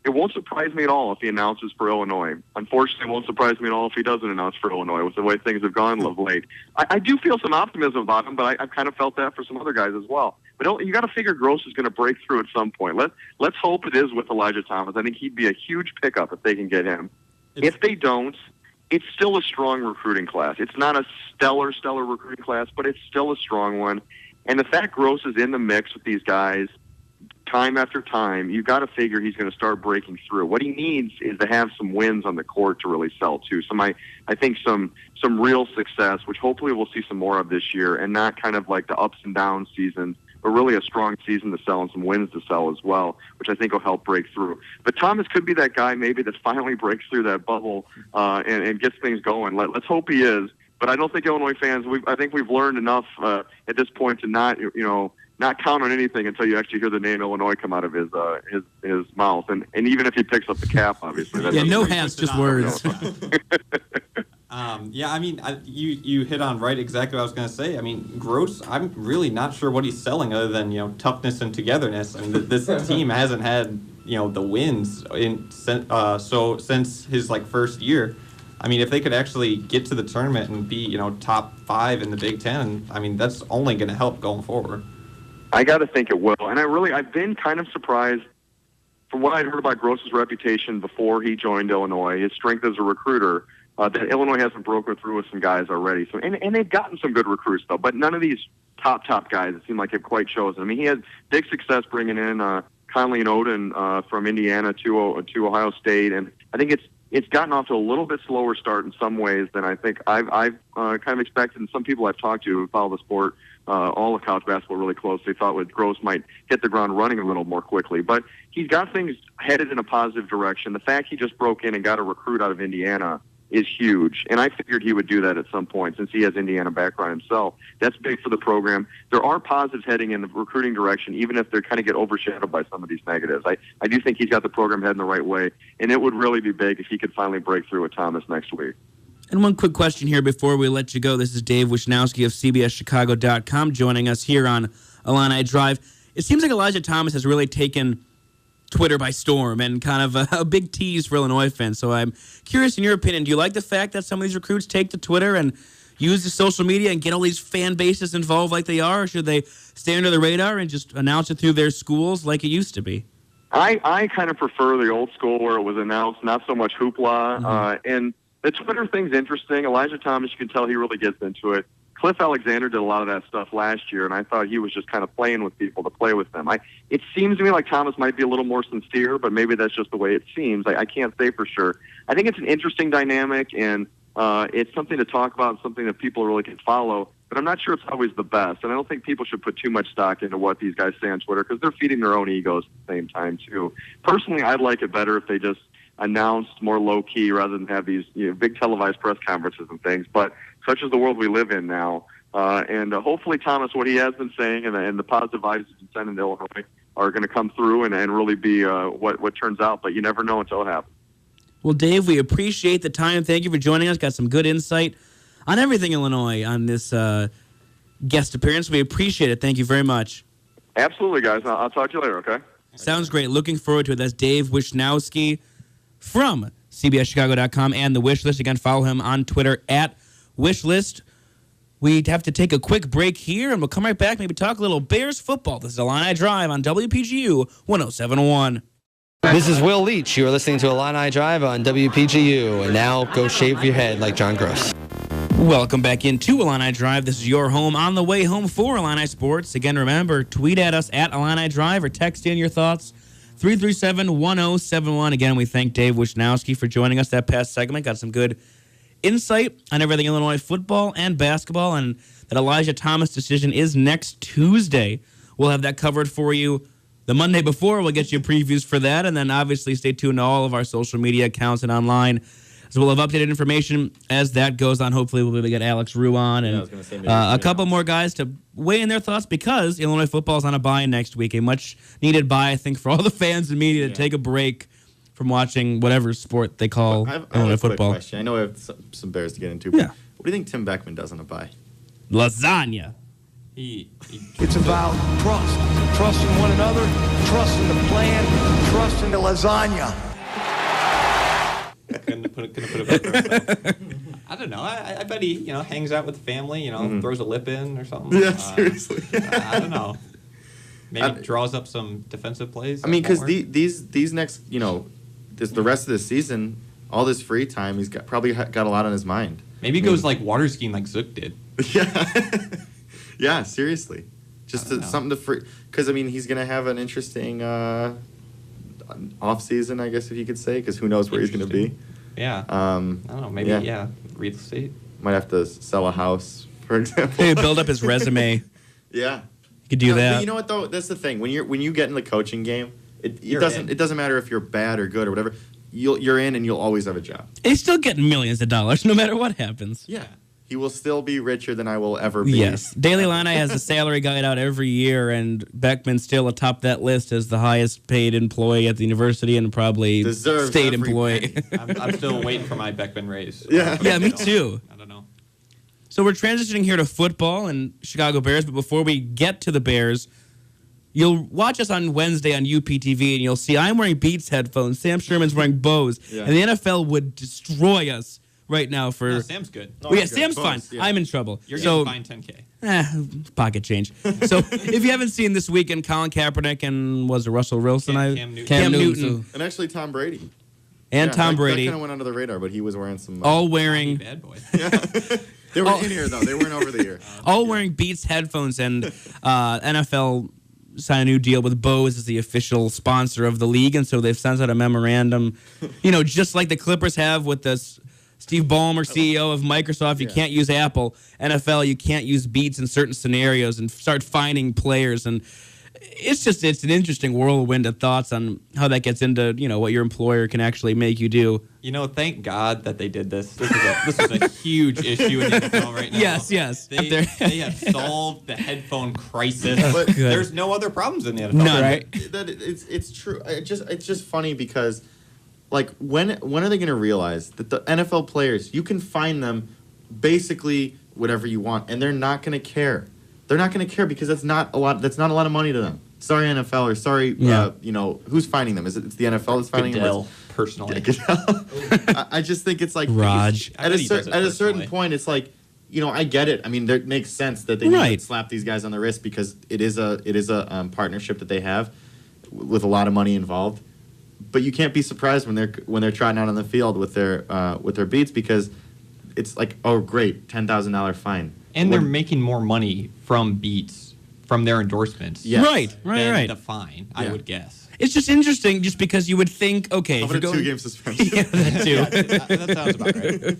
It won't surprise me at all if he announces for Illinois. Unfortunately, it won't surprise me at all if he doesn't announce for Illinois with the way things have gone of late. I do feel some optimism about him, but I've kind of felt that for some other guys as well. But you got to figure Gross is going to break through at some point. Let's hope it is with Elijah Thomas. I think he'd be a huge pickup if they can get him. If they don't, it's still a strong recruiting class. It's not a stellar recruiting class, but it's still a strong one. And the fact Gross is in the mix with these guys time after time, you've got to figure he's going to start breaking through. What he needs is to have some wins on the court to really sell, too. I think some real success, which hopefully we'll see some more of this year, and not kind of like the ups and downs seasons, but really a strong season to sell and some wins to sell as well, which I think will help break through. But Thomas could be that guy maybe that finally breaks through that bubble and gets things going. Let's hope he is. But I don't think Illinois fans, I think we've learned enough at this point to not count on anything until you actually hear the name Illinois come out of his mouth. And even if he picks up the cap, obviously.
Yeah, no hats, just words.
You hit on right exactly what I was going to say. Gross, I'm really not sure what he's selling other than, toughness and togetherness. This team hasn't had, the wins since his, first year. If they could actually get to the tournament and be, top 5 in the Big Ten, that's only going to help going forward.
I got to think it will. And I've been kind of surprised from what I'd heard about Gross's reputation before he joined Illinois, his strength as a recruiter, that Illinois hasn't broken through with some guys already. So, and they've gotten some good recruits, though, but none of these top guys, it seemed like, have quite chosen. He had big success bringing in Conley and Odin from Indiana to Ohio State, and I think it's gotten off to a little bit slower start in some ways than I think I've kind of expected. And some people I've talked to who follow the sport, all of college basketball really closely, thought with Gross might hit the ground running a little more quickly. But he's got things headed in a positive direction. The fact he just broke in and got a recruit out of Indiana is huge. And I figured he would do that at some point since he has Indiana background himself. That's big for the program. There are positives heading in the recruiting direction, even if they kind of get overshadowed by some of these negatives. I do think he's got the program heading the right way, and it would really be big if he could finally break through with Thomas next week.
And one quick question here before we let you go. This is Dave Wischnowsky of CBSChicago.com joining us here on Illini Drive. It seems like Elijah Thomas has really taken Twitter by storm and kind of a big tease for Illinois fans. So I'm curious, in your opinion, do you like the fact that some of these recruits take to Twitter and use the social media and get all these fan bases involved like they are, or should they stay under the radar and just announce it through their schools like it used to be?
I kind of prefer the old school where it was announced, not so much hoopla. And the Twitter thing's interesting. Elijah Thomas, you can tell he really gets into it. Cliff Alexander did a lot of that stuff last year, and I thought he was just kind of playing with people to play with them. It seems to me like Thomas might be a little more sincere, but maybe that's just the way it seems. I can't say for sure. I think it's an interesting dynamic, and it's something to talk about and something that people really can follow, but I'm not sure it's always the best, and I don't think people should put too much stock into what these guys say on Twitter because they're feeding their own egos at the same time, too. Personally, I'd like it better if they just announced more low-key rather than have these big televised press conferences and things, but such is the world we live in now. And hopefully Thomas, what he has been saying and the positive vibes he's been sending to Illinois are going to come through and really be what turns out, but you never know until it happens.
Well, Dave, we appreciate the time. Thank you for joining us. Got some good insight on everything Illinois on this guest appearance. We appreciate it. Thank you very much.
Absolutely, guys. I'll talk to you later, okay?
Sounds great. Looking forward to it. That's Dave Wischnowsky from CBSChicago.com and The Wish List. Again, follow him on Twitter at Wishlist. We have to take a quick break here, and we'll come right back, maybe talk a little Bears football. This is Illini Drive on WPGU 107.1.
This is Will Leach. You are listening to Illini Drive on WPGU. And now go shave your head like John Gross.
Welcome back into Illini Drive. This is your home on the way home for Illini Sports. Again, remember, tweet at us at Illini Drive or text in your thoughts. 337-1071. Again, we thank Dave Wischnowsky for joining us that past segment. Got some good insight on everything Illinois football and basketball, and that Elijah Thomas decision is next Tuesday. We'll have that covered for you the Monday before. We'll get you previews for that, and then obviously stay tuned to all of our social media accounts and online. So we'll have updated information as that goes on. Hopefully we'll be able to get Alex Rue on and a couple more guys to weigh in their thoughts because Illinois football is on a bye next week. A much-needed bye, I think, for all the fans and media to take a break from watching whatever sport they call Illinois football.
Quick question. I know we have some Bears to get into, but what do you think Tim Beckman does on a bye?
Lasagna.
It's about trust. Trust in one another, trust in the plan, trust in the lasagna.
Couldn't put it better. I don't know. I bet he, hangs out with the family, throws a lip in or something.
Yeah, seriously.
I don't know. Maybe draws up some defensive plays.
I mean, because these next, the rest of the season, all this free time, he's probably got a lot on his mind.
Maybe he goes like water skiing like Zook did.
Yeah. Yeah, seriously. Just something to free. Because, he's going to have an interesting off-season, I guess, if you could say, because who knows where he's going to be.
Yeah. I don't know. Maybe, real estate.
Might have to sell a house, for example.
Maybe build up his resume.
Yeah.
You could do that.
But you know what, though? That's the thing. When you get in the coaching game, it doesn't matter if you're bad or good or whatever. You're in and you'll always have a job.
He's still getting millions of dollars no matter what happens.
Yeah. He will still be richer than I will ever be.
Yes. Daily Illini has a salary guide out every year, and Beckman's still atop that list as the highest paid employee at the university and probably
deserves
state employee.
I'm still waiting for my Beckman raise.
Yeah.
Yeah, me too.
I don't know.
So we're transitioning here to football and Chicago Bears, but before we get to the Bears, you'll watch us on Wednesday on UPTV, and you'll see I'm wearing Beats headphones. Sam Sherman's wearing Bose. Yeah. And the NFL would destroy us right now for...
No, Sam's good.
Well, yeah, Sam's fine. Yeah. I'm in trouble.
You're getting fined $10K.
Pocket change. So if you haven't seen this weekend, Colin Kaepernick and was it Russell Wilson?
Cam
Newton.
And actually Tom Brady.
And Tom Brady.
That kind of went under the radar, but he was wearing some...
all wearing...
Bad boy.
Yeah. They were in here, though. They weren't over the ear.
All wearing Beats headphones, and NFL signed a new deal with Bose as the official sponsor of the league, and so they've sent out a memorandum, just like the Clippers have with this Steve Ballmer, CEO of Microsoft. You can't use Apple. NFL, you can't use Beats in certain scenarios, and start finding players. And it's an interesting whirlwind of thoughts on how that gets into, what your employer can actually make you do.
Thank God that they did this. This is a huge issue in the NFL right now.
Yes.
They have solved the headphone crisis. But there's no other problems in the NFL.
None. Right?
It's true. It's just funny because, when are they going to realize that the NFL players, you can find them basically whatever you want, and they're not going to care. They're not going to care because that's not a lot of money to them. Sorry, NFL, or sorry, who's finding them? It's the NFL that's finding them?
Personally.
I just think it's like...
Raj.
At a certain point, it's like, I get it. I mean, it makes sense that they need to slap these guys on the wrist because it is a partnership that they have with a lot of money involved. but you can't be surprised when they're trotting out on the field with their beats, because it's like, oh great, $10,000 fine.
And they're making more money from beats from their endorsements.
Yes.
Than the fine, I would guess.
It's just interesting, just because you would think, okay,
How
if
about
you're
a
going
2-game suspension?
yeah, that too.
That sounds about right.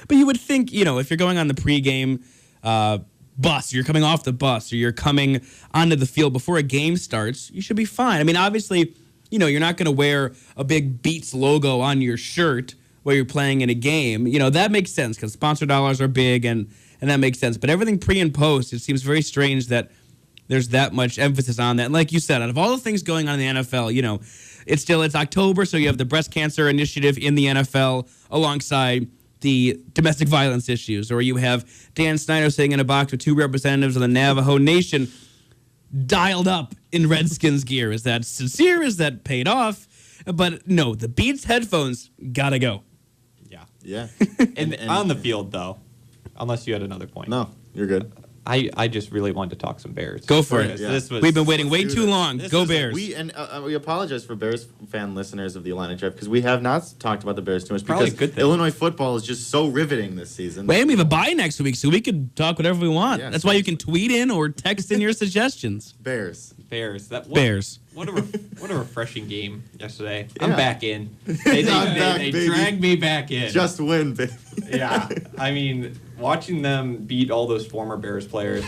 But you would think, if you're going on the pregame bus, you're coming off the bus, or you're coming onto the field before a game starts, you should be fine. I mean, obviously, you're not going to wear a big Beats logo on your shirt while you're playing in a game. That makes sense because sponsor dollars are big, and that makes sense. But everything pre and post, it seems very strange that there's that much emphasis on that. And like you said, out of all the things going on in the NFL, it's October, so you have the breast cancer initiative in the NFL alongside the domestic violence issues, or you have Dan Snyder sitting in a box with 2 representatives of the Navajo Nation dialed up in Redskins gear. Is that sincere? Is that paid off? But no, the Beats headphones gotta go.
Yeah.
And on the field, though, unless you had another point.
No, you're good.
I just really wanted to talk some Bears.
Go for it.
Yeah.
We've been waiting way too long. Go Bears.
We apologize for Bears fan listeners of the Illini Drive, because we have not talked about the Bears too much,
Probably
because
a good thing.
Illinois football is just so riveting this season.
Wait, we have a bye next week, so we could talk whatever we want.
Yeah,
That's why you can tweet in or text in your suggestions.
Bears.
Bears.
Bears.
What a refreshing game yesterday.
Yeah.
I'm back in. They dragged me back in.
Just win, baby.
Yeah. I mean, watching them beat all those former Bears players,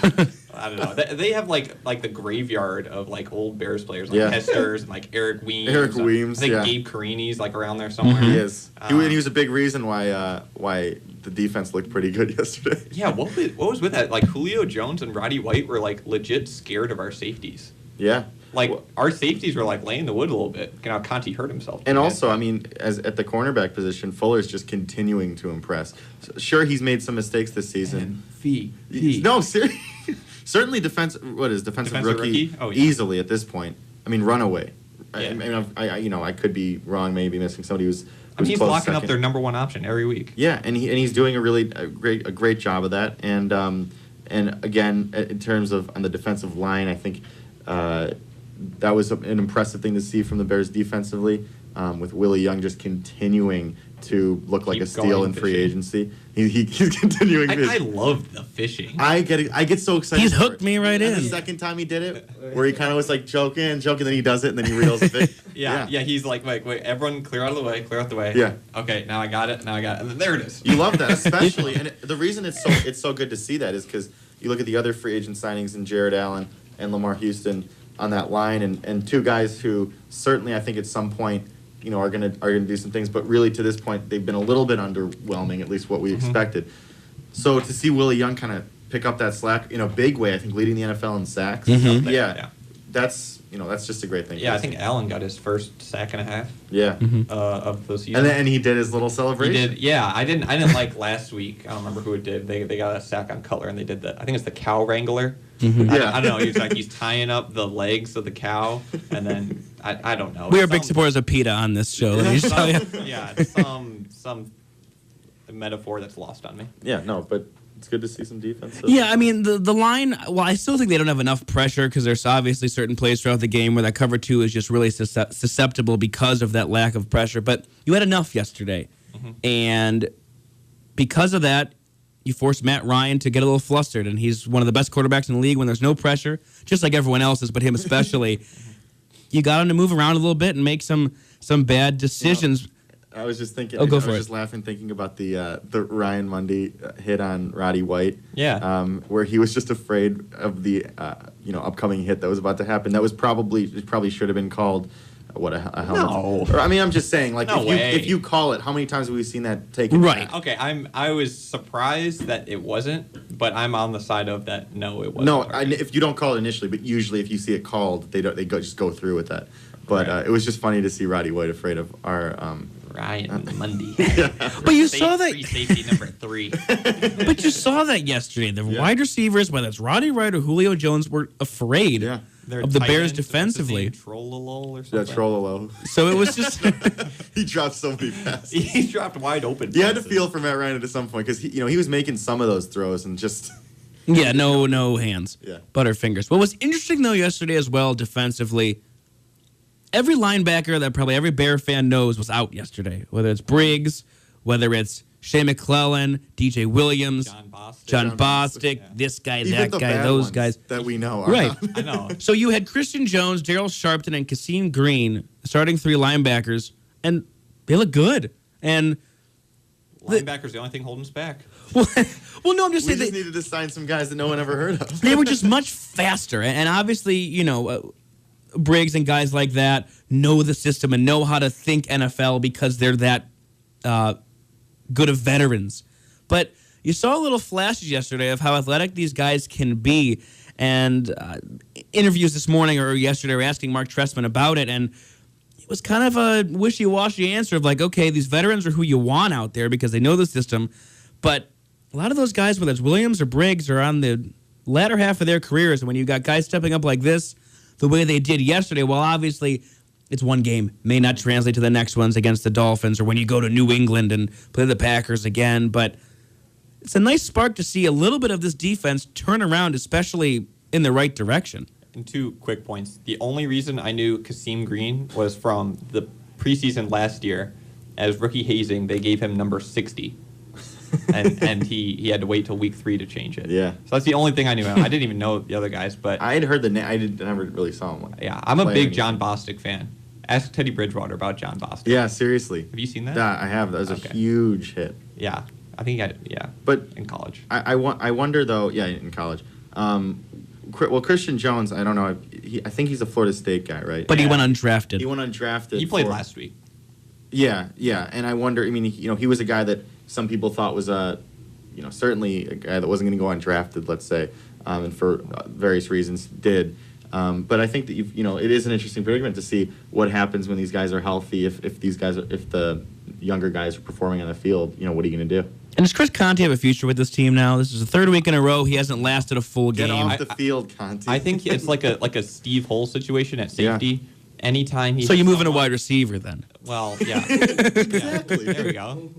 I don't know. They have like the graveyard of like old Bears players, like Hester's and like Eric Weems.
Weems,
I think
yeah.
Gabe Carini's like around there somewhere.
He is. He was a big reason why the defense looked pretty good yesterday.
Yeah. What was with that? Like Julio Jones and Roddy White were like legit scared of our safeties.
Yeah.
Like, our safeties were, like, laying the wood a little bit. Conti hurt himself.
And also, I mean, at the cornerback position, Fuller's just continuing to impress. Sure, he's made some mistakes this season.
Fee.
No, seriously. Certainly defensive rookie?
Oh, yeah.
Easily at this point. I mean, runaway.
Yeah.
I could be wrong, maybe missing somebody who's
he's
close
locking up
second.
their number one option every week.
Yeah, and he's doing a great job of that. And again, in terms of on the defensive line, I think that was an impressive thing to see from the Bears defensively, with Willie Young just continuing to look like a steal in free agency. He's continuing.
I love the fishing.
I get so excited.
He's hooked me right in.
The second time he did it, where he kind of was like joking, then he does it, and then he reels the fish.
Yeah. He's like, wait, everyone clear out the way.
Yeah.
Okay, now I got it, and then there it is.
You love that, especially, and the reason it's so good to see that is because you look at the other free agent signings in Jared Allen and Lamar Houston on that line, and two guys who certainly I think at some point are gonna do some things, but really to this point they've been a little bit underwhelming, at least what we expected. So to see Willie Young kind of pick up that slack in a big way, I think leading the NFL in sacks. Yeah, that's just a great thing.
Yeah, I think Allen got his first sack and a half.
Yeah,
of the season.
And he did his little celebration.
He did. Yeah, I didn't like last week. I don't remember who it did. They got a sack on Cutler, and they did I think it's the cow wrangler.
Yeah.
I don't know. He's tying up the legs of the cow, and then I don't know.
We are big supporters of PETA on this show. Let me just tell you.
Yeah, it's some metaphor that's lost on me.
Yeah, no, but it's good to see some defense.
Yeah, I mean, the line, well, I still think they don't have enough pressure because there's obviously certain plays throughout the game where that cover 2 is just really susceptible because of that lack of pressure. But you had enough yesterday. And because of that, you forced Matt Ryan to get a little flustered. And he's one of the best quarterbacks in the league when there's no pressure, just like everyone else's, but him especially. You got him to move around a little bit and make some bad decisions.
I was just thinking.
Oh, go
I
for
was
it.
just laughing thinking about the Ryan Mundy hit on Roddy White.
Yeah.
Where he was just afraid of the upcoming hit that was about to happen. That was probably should have been called. What a helmet!
No.
Or, I mean, I'm just saying, like,
No way.
if you call it, how many times have we seen that taken?
Right.
back?
Okay, I was surprised that it wasn't, but I'm on the side of that. No, it wasn't.
No, if you don't call it initially, but usually if you see it called, they just go through with that. But it was just funny to see Roddy White afraid of our
Ryan Mundy.
But you saw that.
Free safety number 3.
But you saw that yesterday. The wide receivers, whether it's Roddy Wright or Julio Jones, were afraid of the Bears defensively.
Trollolo or
Yeah,
something.
Trollolo.
So it was just.
He dropped so many passes.
He dropped wide open.
You had to feel for Matt Ryan at some point because he was making some of those throws and just.
Yeah, no hands.
Yeah.
Butterfingers. What was interesting, though, yesterday as well, defensively, every linebacker that probably every Bear fan knows was out yesterday, whether it's Briggs, whether it's Shea McClellan, DJ Williams, John Bostic,
yeah.
this guy,
Even
that
the
guy,
bad
those
ones
guys.
that we know are
right.
out.
I know.
So you had Christian Jones, Daryl Sharpton, and Kasim Green starting 3 linebackers, and they look good. And
Linebacker's the only thing holding us back.
well, no, I'm just
We
saying
just needed to sign some guys that no one ever heard of.
they were just much faster. And obviously, Briggs and guys like that know the system and know how to think NFL because they're that good of veterans. But you saw little flashes yesterday of how athletic these guys can be. And interviews this morning or yesterday were asking Mark Trestman about it. And it was kind of a wishy-washy answer of like, okay, these veterans are who you want out there because they know the system. But a lot of those guys, whether it's Williams or Briggs, are on the latter half of their careers. And when you got guys stepping up like this, the way they did yesterday, well, obviously it's one game, may not translate to the next ones against the Dolphins or when you go to New England and play the Packers again. But it's a nice spark to see a little bit of this defense turn around, especially in the right direction.
And 2 quick points. The only reason I knew Kasim Green was from the preseason last year. As rookie hazing, they gave him number 60. and he had to wait till week 3 to change it.
Yeah.
So that's the only thing I knew. I didn't even know the other guys, but
I had heard the name. I never really saw him.
Yeah, I'm a big John Bostic fan. Ask Teddy Bridgewater about John Bostic.
Yeah, seriously.
Have you seen that?
I have. That was a huge hit.
Yeah, I think
but
in college.
I wonder though. Yeah, in college. Well, Christian Jones, I don't know. I think he's a Florida State guy, right?
But he went undrafted.
He went undrafted.
He played last week.
Yeah, and I wonder. I mean, he was a guy that some people thought was certainly a guy that wasn't going to go undrafted, let's say, and for various reasons did. But I think that it is an interesting predicament to see what happens when these guys are healthy. If the younger guys are performing on the field, what are you going to do?
And does Chris Conte have a future with this team now? This is the 3rd week in a row he hasn't lasted a full game.
Get off the field, Conte.
I think it's like a Steve Hull situation at safety.
Yeah.
Anytime he
so you move in a wide receiver then?
Well, yeah.
Exactly.
There we go.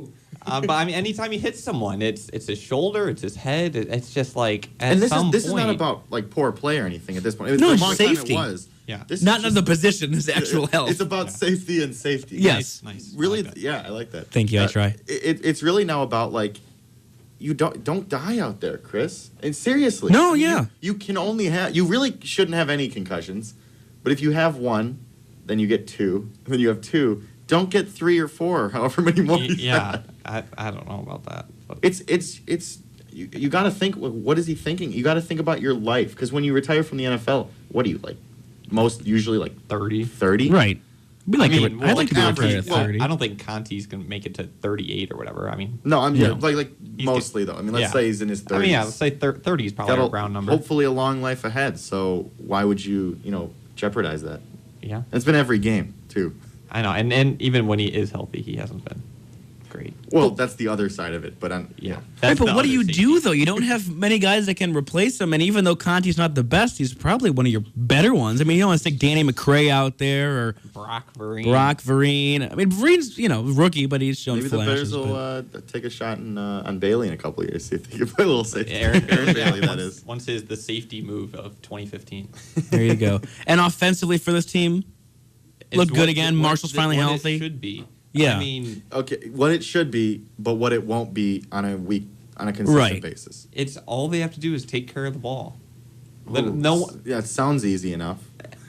But I mean, anytime he hits someone, it's his shoulder, it's his head. It's just like at
and this
some
is
point,
not about like poor play or anything at this point.
No,
For a
it's
long
safety.
time it was.
Yeah.
This
Not
is
in the position, it's actual health.
It's about safety and safety.
Yes.
Nice.
Really,
I like that.
I like that.
Thank you, I try.
It's really now about like, you don't die out there, Chris. And seriously.
No, yeah.
You can only have. You really shouldn't have any concussions, but if you have 1, then you get 2. Then you have 2. Don't get 3 or 4, however many more.
Yeah, I don't know about that. But.
It's you got to think. What is he thinking? You got to think about your life, because when you retire from the NFL, what do you like? Usually like
30.
30.
Right. I'd like to be
average,
retired at 30.
I don't think Conti's gonna make it to 38 or whatever. I mean,
No, I'm
Yeah.
like mostly though. I mean, let's say he's in his 30s.
I mean, yeah, let's say 30 is probably
Got
a round number.
Hopefully, a long life ahead. So why would you jeopardize that?
Yeah,
It's been every game too.
I know, and even when he is healthy, he hasn't been great.
Well, that's the other side of it. But
Yeah,
Right,
that's
but
the
what do
other
you
safety.
do, though? You don't have many guys that can replace him, and even though Conti's not the best, he's probably one of your better ones. I mean, you don't want to stick Danny McCray out there or
Brock Vereen.
I mean, Vereen's, rookie, but he's shown
maybe the
flashes.
Bears will take a shot on Bailey in a couple of years. See if they can play a little safety.
Aaron
Bailey, that is.
Once the safety move of 2015.
There you go. And offensively for this team, looked
It's
good again. Marshall's finally
what
healthy.
It should be.
Yeah.
I mean,
Okay, what it should be, but what it won't be on a consistent
Right.
basis.
it's all they have to do is take care of the ball.
Ooh, yeah, it sounds easy enough.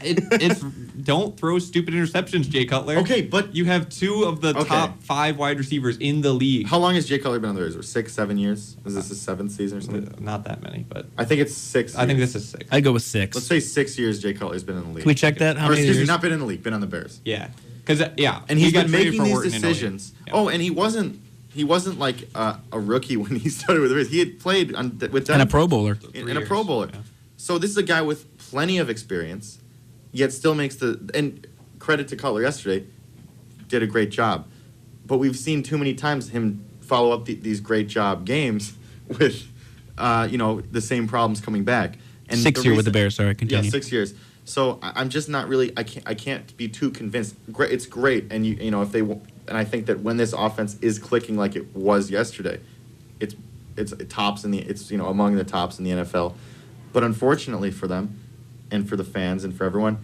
It's don't throw stupid interceptions, Jay Cutler.
Okay, but
you have 2 of the top 5 wide receivers in the league.
How long has Jay Cutler been on the Bears? 6, 7 years? Is this his 7th season or something?
Not that many, but
I think it's 6.
I think this is 6.
I'd go with 6.
Let's say 6 years Jay Cutler's been in the league.
Can we check that? How
Or,
many
excuse me,
years?
not been in the league, been on the Bears.
Yeah, because
And he's
got
been
traded
making
for
these
Horton in
decisions.
Yeah.
Oh, and he wasn't like a rookie when he started with the Bears. He had played with them
And a Pro Bowler.
and a Pro Bowler.
Yeah.
So this is a guy with plenty of experience, yet still makes and credit to Cutler yesterday, did a great job. But we've seen too many times him follow up these great job games with, the same problems coming back. And
6 year with the Bears. Sorry,
Yeah,
continue.
6 years. So I'm just not really. I can't be too convinced. Great, it's great, and if they and I think that when this offense is clicking like it was yesterday, it's tops in the among the tops in the NFL. But unfortunately for them, and for the fans and for everyone,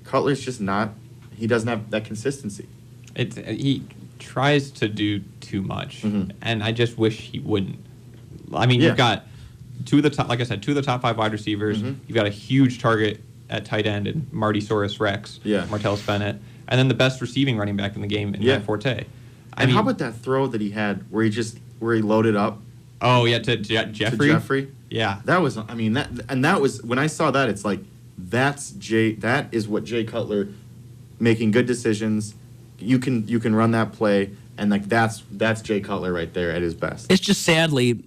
Cutler's just not he doesn't have that consistency.
He tries to do too much,
Mm-hmm.
and I just wish he wouldn't. I mean, you've got two of the top 5 wide receivers.
Mm-hmm.
You've got a huge target at tight end in Marty Saurus Rex, Martellus Bennett, and then the best receiving running back in the game in Matt Forte.
And how about that throw that he had where he loaded up?
Oh yeah, to Jeffrey.
To Jeffrey.
Yeah,
that was. I mean that was when I saw that. It's like that is what Jay Cutler making good decisions. You can run that play, and like that's Jay Cutler right there at his best.
It's just sadly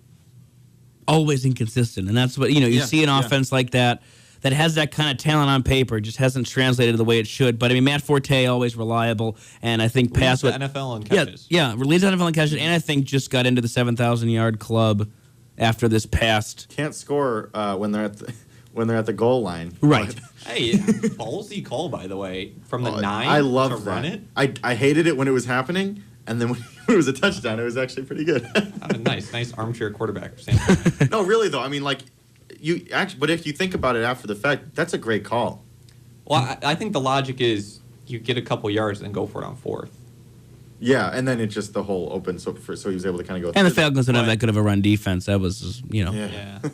always inconsistent, and that's what you see an offense like that has that kind of talent on paper, just hasn't translated the way it should. But I mean, Matt Forte always reliable, and I think
leads the NFL in catches.
Leads the NFL in catches, and I think just got into the 7,000-yard club after this past.
Can't score when they're at the goal line,
right?
Hey, ballsy call, by the way, from the 9.
I love
to
that.
Run it.
I hated it when it was happening, and then when it was a touchdown, it was actually pretty good.
nice armchair quarterback standpoint.
No, really though. I mean, like but if you think about it after the fact, that's a great call.
Well, I think the logic is you get a couple yards and go for it on 4th.
Yeah, and then it's just the whole open, so he was able to kind of go.
And the Falcons don't have that good of a run defense. That was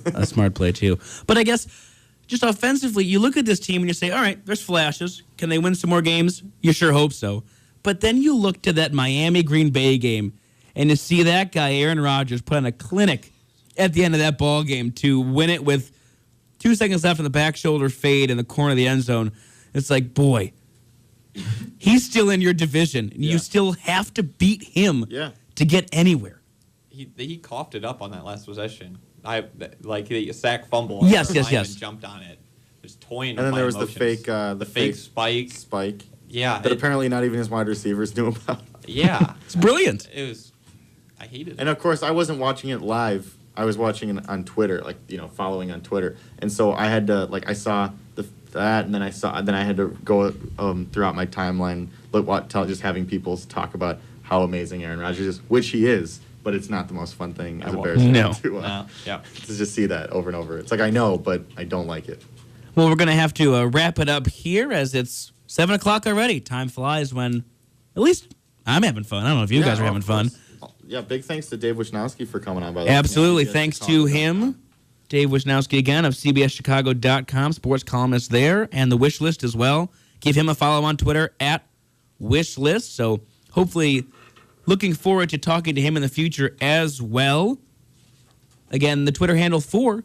a smart play too. But I guess just offensively, you look at this team and you say, all right, there's flashes. Can they win some more games? You sure hope so. But then you look to that Miami-Green Bay game and you see that guy, Aaron Rodgers, put on a clinic at the end of that ball game to win it with 2 seconds left in the back shoulder fade in the corner of the end zone. It's like, boy, he's still in your division. And you still have to beat him to get anywhere.
He coughed it up on that last possession. The sack fumble.
Yes.
Jumped on it. Just toying.
And then there was
emotions.
the fake spike.
Yeah.
That apparently not even his wide receivers knew about.
Yeah.
It's brilliant.
I hated it.
And of course, I wasn't watching it live. I was watching it on Twitter, following on Twitter. And so I had to, I saw that, and then I had to go throughout my timeline, just having people talk about how amazing Aaron Rodgers is, which he is, but it's not the most fun thing as a Bears fan to just see that over and over. It's like, I know, but I don't like it.
Well, we're going to have to wrap it up here as it's 7 o'clock already. Time flies when, at least, I'm having fun. I don't know if you guys are having fun.
Yeah, big thanks to Dave Wischnowsky for coming on. By the way,
absolutely, thanks to him, Dave Wischnowsky again of CBSChicago.com, sports columnist there, and the Wish List as well. Give him a follow on Twitter at WishList. So hopefully, looking forward to talking to him in the future as well. Again, the Twitter handle for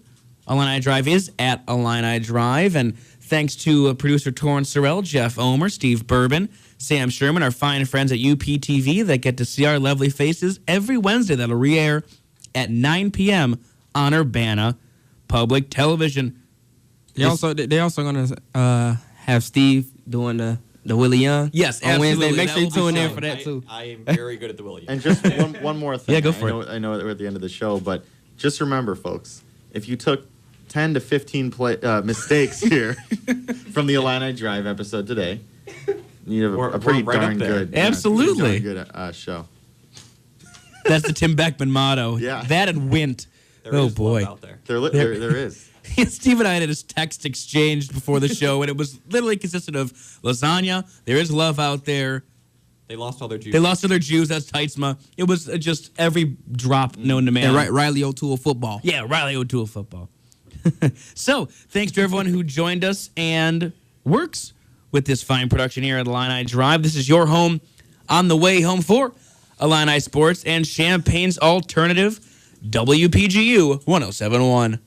Illini Drive is at Illini Drive, and thanks to producer Torrance Sorrell, Jeff Omer, Steve Bourbon, Sam Sherman, our fine friends at UPTV that get to see our lovely faces every Wednesday. That'll re-air at 9 p.m. on Urbana Public Television.
They also going to have Steve doing the Willie Young.
Yes,
on
absolutely.
Wednesday. Make sure you tune in for that too.
I am very good at the Willie Young.
And just one more thing.
Yeah, go for it.
I know we're at the end of the show, but just remember, folks, if you took 10 to 15 mistakes here from the Illini Drive episode today, you have a pretty darn good,
absolutely
good show.
That's the Tim Beckman motto.
Yeah,
that and Wint.
There
boy,
out there.
There is.
Steve and I had a text exchange before the show, and it was literally consisted of lasagna. There is love out there.
They lost all their Jews.
That's Teitzma. It was just every drop known to man.
And Riley O'Toole football.
Yeah, Riley O'Toole football. So, thanks to everyone who joined us and works with this fine production here at Illini Drive. This is your home on the way home for Illini Sports and Champagne's alternative, WPGU 107.1.